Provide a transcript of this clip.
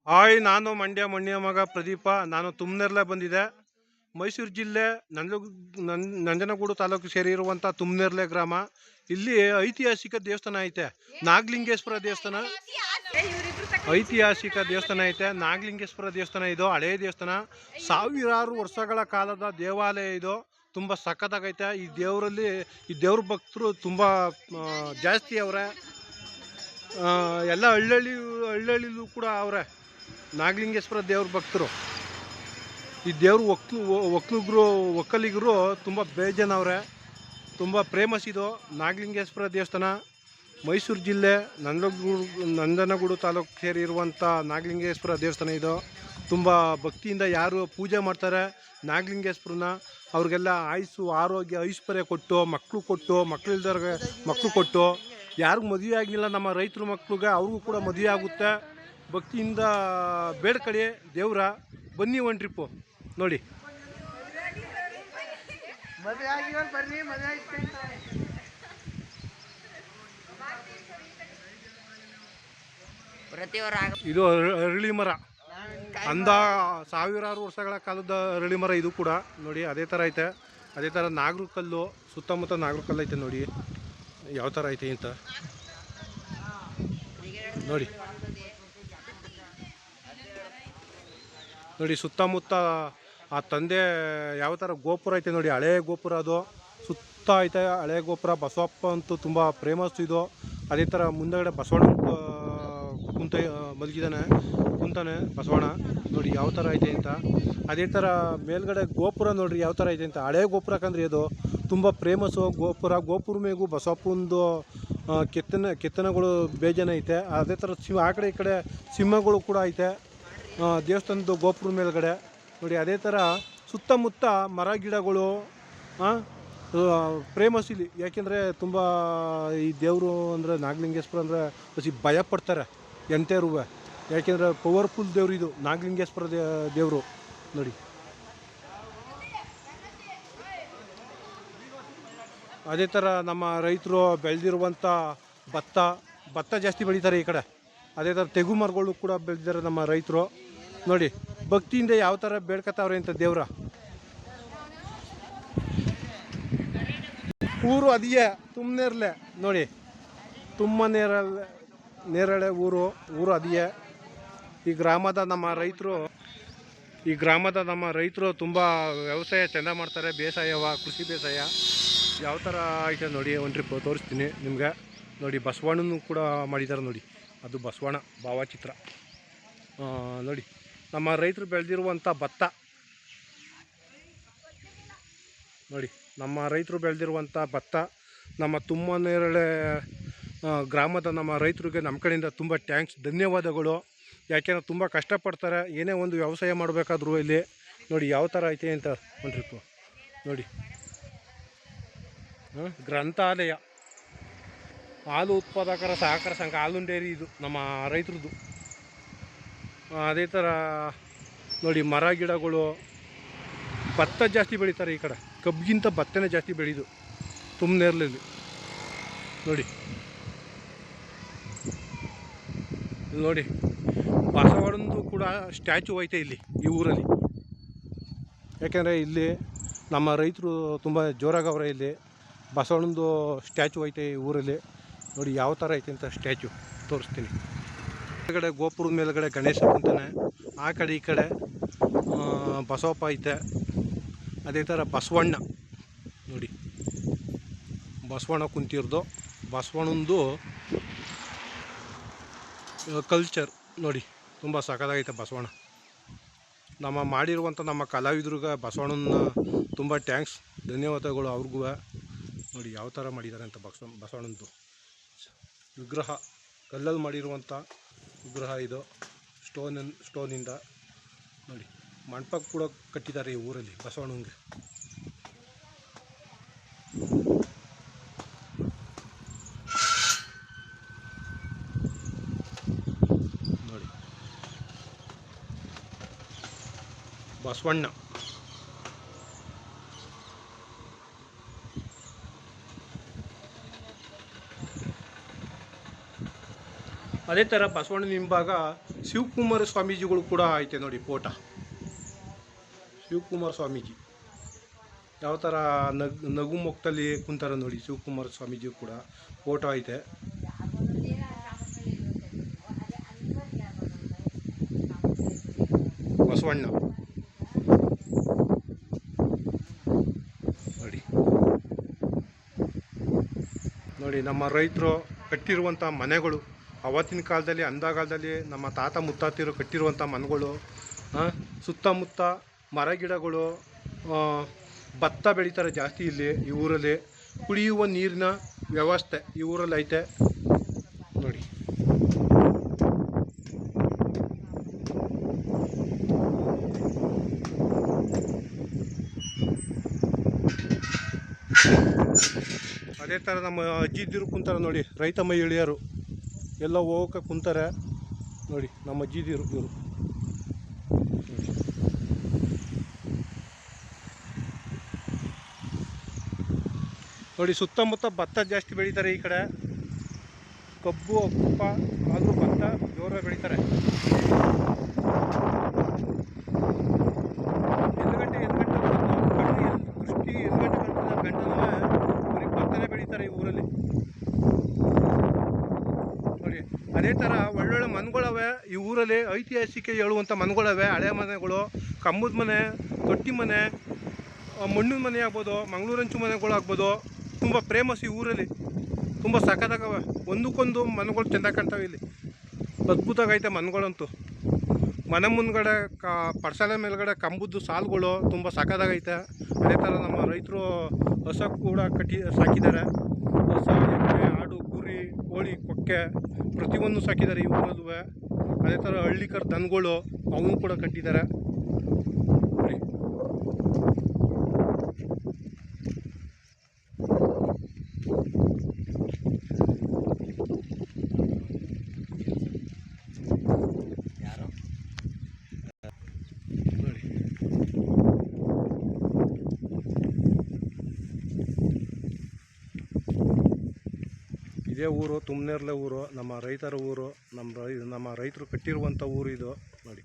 Hi, ನಾನು ಮಂಡ್ಯ ಮಗ ಪ್ರದೀಪ. ನಾನು ತುಮ್ನೆರ್ಲೆ ಬಂದಿದ್ದೆ. ಮೈಸೂರು ಜಿಲ್ಲೆ ನಂಜನಗೂಡು ತಾಲೂಕು ಸೇರಿರುವಂಥ ತುಮ್ನೆರ್ಲೆ ಗ್ರಾಮ. ಇಲ್ಲಿ ಐತಿಹಾಸಿಕ ದೇವಸ್ಥಾನ ಐತೆ, ನಾಗಲಿಂಗೇಶ್ವರ ದೇವಸ್ಥಾನ. ಐತಿಹಾಸಿಕ ದೇವಸ್ಥಾನ ಐತೆ, ನಾಗಲಿಂಗೇಶ್ವರ ದೇವಸ್ಥಾನ. ಇದು ಹಳೆಯ ದೇವಸ್ಥಾನ, ಸಾವಿರಾರು ವರ್ಷಗಳ ಕಾಲದ ದೇವಾಲಯ. ಇದು ತುಂಬ ಸಖತ್ತಾಗೈತೆ. ಈ ದೇವ್ರ ಭಕ್ತರು ತುಂಬ ಜಾಸ್ತಿ ಅವರೇ. ಎಲ್ಲ ಹಳ್ಳಿಲೂ ಕೂಡ ಅವರೇ ನಾಗಲಿಂಗೇಶ್ವರ ದೇವ್ರ ಭಕ್ತರು. ಈ ದೇವ್ರು ಒಕ್ಕಲಿಗರು ತುಂಬ ಬೇಜನವ್ರೆ, ತುಂಬ ಫೇಮಸ್. ಇದು ನಾಗಲಿಂಗೇಶ್ವರ ದೇವಸ್ಥಾನ ಮೈಸೂರು ಜಿಲ್ಲೆ ನಂಜನಗೂಡು ತಾಲೂಕು ಸೇರಿರುವಂಥ ನಾಗಲಿಂಗೇಶ್ವರ ದೇವಸ್ಥಾನ. ಇದು ತುಂಬ ಭಕ್ತಿಯಿಂದ ಯಾರು ಪೂಜೆ ಮಾಡ್ತಾರೆ ನಾಗಲಿಂಗೇಶ್ವರನ, ಅವ್ರಿಗೆಲ್ಲ ಆಯುಸ್ಸು, ಆರೋಗ್ಯ, ಐಶ್ವರ್ಯ ಕೊಟ್ಟು, ಮಕ್ಕಳಿಲ್ದವ್ರಿಗೆ ಮಕ್ಕಳು ಕೊಟ್ಟು, ಯಾರಿಗೂ ಮದುವೆ ಆಗಲಿಲ್ಲ ನಮ್ಮ ರೈತರ ಮಕ್ಕಳಿಗೆ ಅವ್ರಿಗೂ ಕೂಡ ಮದುವೆ ಆಗುತ್ತೆ. ಭಕ್ತಿಯಿಂದ ಬೇಡ್ಕಳಿ ದೇವ್ರ. ಬನ್ನಿ ಒಂದು ಟ್ರಿಪ್ಪು ನೋಡಿ. ಇದು ಅರಳಿ ಮರ, ಸಾವಿರಾರು ವರ್ಷಗಳ ಕಾಲದ ಅರಳಿ ಮರ. ಇದು ಕೂಡ ನೋಡಿ ಅದೇ ಥರ ಐತೆ. ಅದೇ ಥರ ನಾಗರ ಕಲ್ಲು, ಸುತ್ತಮುತ್ತ ನಾಗರ ಕಲ್ಲು ಐತೆ. ನೋಡಿ ಯಾವ ಥರ ಐತೆ ಅಂತ ನೋಡಿ. ಸುತ್ತಮುತ್ತ ಆ ತಂದೆ ಯಾವ ಥರ ಗೋಪುರ ಐತೆ ನೋಡಿ, ಹಳೆ ಗೋಪುರ. ಅದು ಸುತ್ತ ಐತೆ ಹಳೆ ಗೋಪುರ. ಬಸವಪ್ಪ ಅಂತೂ ತುಂಬ ಫೇಮಸ್ ಇದು. ಅದೇ ಥರ ಮುಂದಗಡೆ ಬಸವಣ್ಣ ಕುಂತಾನೆ ಬಸವಣ್ಣ. ನೋಡಿ ಯಾವ ಥರ ಐತೆ ಅಂತ. ಅದೇ ಥರ ಮೇಲ್ಗಡೆ ಗೋಪುರ ನೋಡ್ರಿ ಯಾವ ಥರ ಐತೆ ಅಂತ. ಹಳೆ ಗೋಪುರ ಕಂಡ್ರಿ ಅದು ತುಂಬ ಫೇಮಸ್ಸು ಗೋಪುರ ಮೇಗೂ ಬಸವಪ್ಪಂದು ಕೆತ್ತನೆಗಳು ಬೇಜಾನ ಐತೆ. ಅದೇ ಥರ ಆ ಕಡೆ ಈ ಕಡೆ ಸಿಂಹಗಳು ಕೂಡ ಐತೆ ದೇವಸ್ಥಾನದ ಗೋಪುರ ಮೇಲ್ಗಡೆ ನೋಡಿ. ಅದೇ ಥರ ಸುತ್ತಮುತ್ತ ಮರ ಗಿಡಗಳು ಫೇಮಸ್ ಇಲ್ಲಿ. ಯಾಕೆಂದರೆ ತುಂಬ ಈ ದೇವರು ಅಂದರೆ ನಾಗಲಿಂಗೇಶ್ವರ ಅಂದರೆ ಭಯ ಪಡ್ತಾರೆ ಎಂಥವ್ರು. ಯಾಕೆಂದರೆ ಪವರ್ಫುಲ್ ದೇವರು ಇದು ನಾಗಲಿಂಗೇಶ್ವರ ದೇವರು ನೋಡಿ. ಅದೇ ಥರ ನಮ್ಮ ರೈತರು ಬೆಳೆದಿರುವಂಥ ಭತ್ತ ಜಾಸ್ತಿ ಬೆಳೀತಾರೆ ಈ ಕಡೆ. ಅದೇ ಥರ ತೆಗು ಮರಗಳು ಕೂಡ ಬೆಳೆದಿದ್ದಾರೆ ನಮ್ಮ ರೈತರು ನೋಡಿ. ಭಕ್ತಿಯಿಂದ ಯಾವ ಥರ ಬೇಡ್ಕೊತಾವ್ರೆ ಅಂತ ದೇವ್ರ. ಊರು ಅದಿಯೇ ತುಮ್ನೆರ್ಲೆ ನೋಡಿ. ನೇರಳೆ ಊರು ಅದಿಯೇ. ಈ ಗ್ರಾಮದ ನಮ್ಮ ರೈತರು ತುಂಬ ವ್ಯವಸಾಯ ಚೆಂದ ಮಾಡ್ತಾರೆ. ಕೃಷಿ ಬೇಸಾಯ ಯಾವ ಥರ ಐತೆ ನೋಡಿ. ಒಂದು ಟ್ರಿಪ್ ತೋರಿಸ್ತೀನಿ ನಿಮ್ಗೆ ನೋಡಿ. ಬಸವಣ್ಣನೂ ಕೂಡ ಮಾಡಿದ್ದಾರೆ ನೋಡಿ. ಅದು ಬಸವಣ್ಣ ಭಾವಚಿತ್ರ ನೋಡಿ. ನಮ್ಮ ರೈತರು ಬೆಳೆದಿರುವಂಥ ಭತ್ತ ನೋಡಿ. ನಮ್ಮ ತುಮ್ಮನೇರಳೆ ಗ್ರಾಮದ ನಮ್ಮ ರೈತರಿಗೆ ನಮ್ಮ ಕಡೆಯಿಂದ ತುಂಬ ಥ್ಯಾಂಕ್ಸ್, ಧನ್ಯವಾದಗಳು. ಯಾಕೆಂದರೆ ತುಂಬ ಕಷ್ಟಪಡ್ತಾರೆ ಏನೇ ಒಂದು ವ್ಯವಸಾಯ ಮಾಡಬೇಕಾದ್ರೂ. ಇಲ್ಲಿ ನೋಡಿ ಯಾವ ಥರ ಐತೆ ಅಂತ ಒಂದು ಟ್ರಿಪ್ಪು ನೋಡಿ. ಗ್ರಂಥಾಲಯ, ಹಾಲು ಉತ್ಪಾದಕರ ಸಹಕಾರ ಸಂಘ, ಹಾಲು ಡೈರಿ ಇದು ನಮ್ಮ ರೈತರದ್ದು. ಅದೇ ಥರ ನೋಡಿ ಮರ ಗಿಡಗಳು. ಭತ್ತ ಜಾಸ್ತಿ ಬೆಳೀತಾರೆ ಈ ಕಡೆ, ಕಬ್ಬಿಗಿಂತ ಭತ್ತನೇ ಜಾಸ್ತಿ ಬೆಳೆಯೋದು ತುಮ್ನೆರ್ಲೆಯಲ್ಲಿ ನೋಡಿ. ಬಸವಣ್ಣಂದು ಕೂಡ ಸ್ಟ್ಯಾಚು ಐತೆ ಇಲ್ಲಿ ಈ ಊರಲ್ಲಿ. ಯಾಕೆಂದರೆ ಇಲ್ಲಿ ನಮ್ಮ ರೈತರು ತುಂಬ ಜೋರಾಗವ್ರೆ. ಇಲ್ಲಿ ಬಸವಣ್ಣಂದು ಸ್ಟ್ಯಾಚು ಐತೆ ಈ ಊರಲ್ಲಿ ನೋಡಿ. ಯಾವ ಥರ ಐತೆ ಅಂತ ಸ್ಟ್ಯಾಚು ತೋರಿಸ್ತೀನಿ. ಮೇಲ್ಗಡೆ ಗೋಪುರದ ಮೇಲ್ಗಡೆ ಗಣೇಶ ಕುಂತಾನೆ, ಆ ಕಡೆ ಈ ಕಡೆ ಬಸವಪ್ಪ ಐತೆ. ಅದೇ ಥರ ಬಸವಣ್ಣ ನೋಡಿ, ಬಸವಣ್ಣ ಕುಂತಿರೋದು. ಬಸವಣ್ಣಂದು ಕಲ್ಚರ್ ನೋಡಿ, ತುಂಬ ಸಖತ್ತಾಗೈತೆ ಬಸವಣ್ಣ. ಮಾಡಿರುವಂಥ ನಮ್ಮ ಕಲಾವಿದ್ರಿಗೆ ಬಸವಣ್ಣನ ತುಂಬ ಥ್ಯಾಂಕ್ಸ್, ಧನ್ಯವಾದಗಳು ಅವ್ರಿಗೂ ನೋಡಿ. ಯಾವ ಥರ ಮಾಡಿದ್ದಾರೆ ಅಂತ ಬಸವಣ್ಣಂದು ವಿಗ್ರಹ, ಕಲ್ಲಲ್ಲಿ ಮಾಡಿರುವಂಥ ವಿಗ್ರಹ ಇದು. ಸ್ಟೋನಿಂದ ನೋಡಿ. ಮಂಟಪ ಕೂಡ ಕಟ್ಟಿದ್ದಾರೆ ಈ ಊರಲ್ಲಿ ಬಸವಣ್ಣಂಗೆ ನೋಡಿ. ಬಸವಣ್ಣ ಅದೇ ಥರ ಬಸವಣ್ಣನ ಹಿಂಭಾಗ ಶಿವಕುಮಾರ ಸ್ವಾಮೀಜಿಗಳು ಕೂಡ ಐತೆ ನೋಡಿ ಫೋಟೋ. ಶಿವಕುಮಾರ ಸ್ವಾಮೀಜಿ ಯಾವ ಥರ ನಗು ಮುಖದಲ್ಲಿ ಕುಂತಾರೆ ನೋಡಿ. ಶಿವಕುಮಾರ ಸ್ವಾಮೀಜಿ ಕೂಡ ಫೋಟೋ ಐತೆ. ಬಸವಣ್ಣ ನೋಡಿ ನೋಡಿ ನಮ್ಮ ರೈತರು ಕಟ್ಟಿರುವಂಥ ಮನೆಗಳು. ಅವತ್ತಿನ ಕಾಲದಲ್ಲಿ ಅಂದಕಾಲದಲ್ಲಿ ನಮ್ಮ ತಾತ ಮುತ್ತಾತಿರು ಕಟ್ಟಿರುವಂಥ ಮನೆಗಳು. ಸುತ್ತಮುತ್ತ ಮರ ಗಿಡಗಳು, ಭತ್ತ ಬೆಳೀತಾರೆ ಜಾಸ್ತಿ ಇಲ್ಲಿ ಈ ಊರಲ್ಲಿ. ಕುಡಿಯುವ ನೀರಿನ ವ್ಯವಸ್ಥೆ ಈ ಊರಲ್ಲಿ ಐತೆ ನೋಡಿ. ಅದೇ ಥರ ನಮ್ಮ ಅಜ್ಜಿದಿರು ಕುಂತಾರೆ ನೋಡಿ. ರೈತ ಮಹಿಳೆಯರು ಎಲ್ಲ ಹೋಗೋಕೆ ಕುಂತಾರೆ ನೋಡಿ. ನಮ್ಮ ಅಜ್ಜಿದಿರು ಇವರು ನೋಡಿ. ಸುತ್ತಮುತ್ತ ಭತ್ತ ಜಾಸ್ತಿ ಬೆಳೀತಾರೆ ಈ ಕಡೆ. ಕಬ್ಬು ಅಪ್ಪುಪ್ಪ ಆದರೂ ಭತ್ತ ಜೋರಾಗಿ ಬೆಳೀತಾರೆ. ಬರೀ ಭತ್ತನೇ ಬೆಳೀತಾರೆ ಈ ಊರಲ್ಲಿ ನೋಡಿ. ಅದೇ ಥರ ಒಳ್ಳೊಳ್ಳೆ ಮನೆಗಳವೆ ಈ ಊರಲ್ಲಿ. ಐತಿಹಾಸಿಕ ಹೇಳುವಂಥ ಮನೆಗಳವೆ. ಹಳೆ ಮನೆಗಳು, ಕಂಬದ ಮನೆ, ತೊಟ್ಟಿ ಮನೆ, ಮಣ್ಣಿನ ಮನೆ ಆಗ್ಬೋದು, ಮಂಗಳೂರಂಚು ಮನೆಗಳು ಆಗ್ಬೋದು. ತುಂಬ ಫೇಮಸ್ ಈ ಊರಲ್ಲಿ. ತುಂಬ ಸಖತ್ತಾಗವೆ. ಒಂದಕ್ಕೊಂದು ಮನೆಗಳು ಚೆಂದಾಗಿ ಕಾಣ್ತವೆ ಇಲ್ಲಿ. ಅದ್ಭುತವಾಗೈತೆ ಮನೆಗಳಂತೂ. ಮನೆ ಮುಂದ್ಗಡೆ ಪಡ್ಸಾಲೆ ಮೇಲ್ಗಡೆ ಕಂಬದ್ದು ಸಾಲುಗಳು ತುಂಬ ಸಖತ್ತಾಗೈತೆ. ಅದೇ ಥರ ನಮ್ಮ ರೈತರು ಹಸ ಕೂಡ ಸಾಕಿದ್ದಾರೆ. ಹಸ, ಎಮ್ಮೆ, ಆಡು, ಕುರಿ, ಕೋಳಿ, ಕೊಕ್ಕೆ ಪ್ರತಿಯೊಂದು ಸಾಕಿದ್ದಾರೆ ಈ ಊರಲ್ಲೂ. ಅದೇ ಥರ ಹಳ್ಳಿಕರ್ ದನಗಳು ಅವನು ಕೂಡ ಕಟ್ಟಿದ್ದಾರೆ ನೋಡಿ. ಇದೇ ಊರು ತುಮ್ನೇರ್ಲೆ ಊರು, ನಮ್ಮ ರೈತರ ಊರು. ನಮ್ಮ ರೈತರು ಕಟ್ಟಿರುವಂಥ ಊರು ಇದು ನೋಡಿ.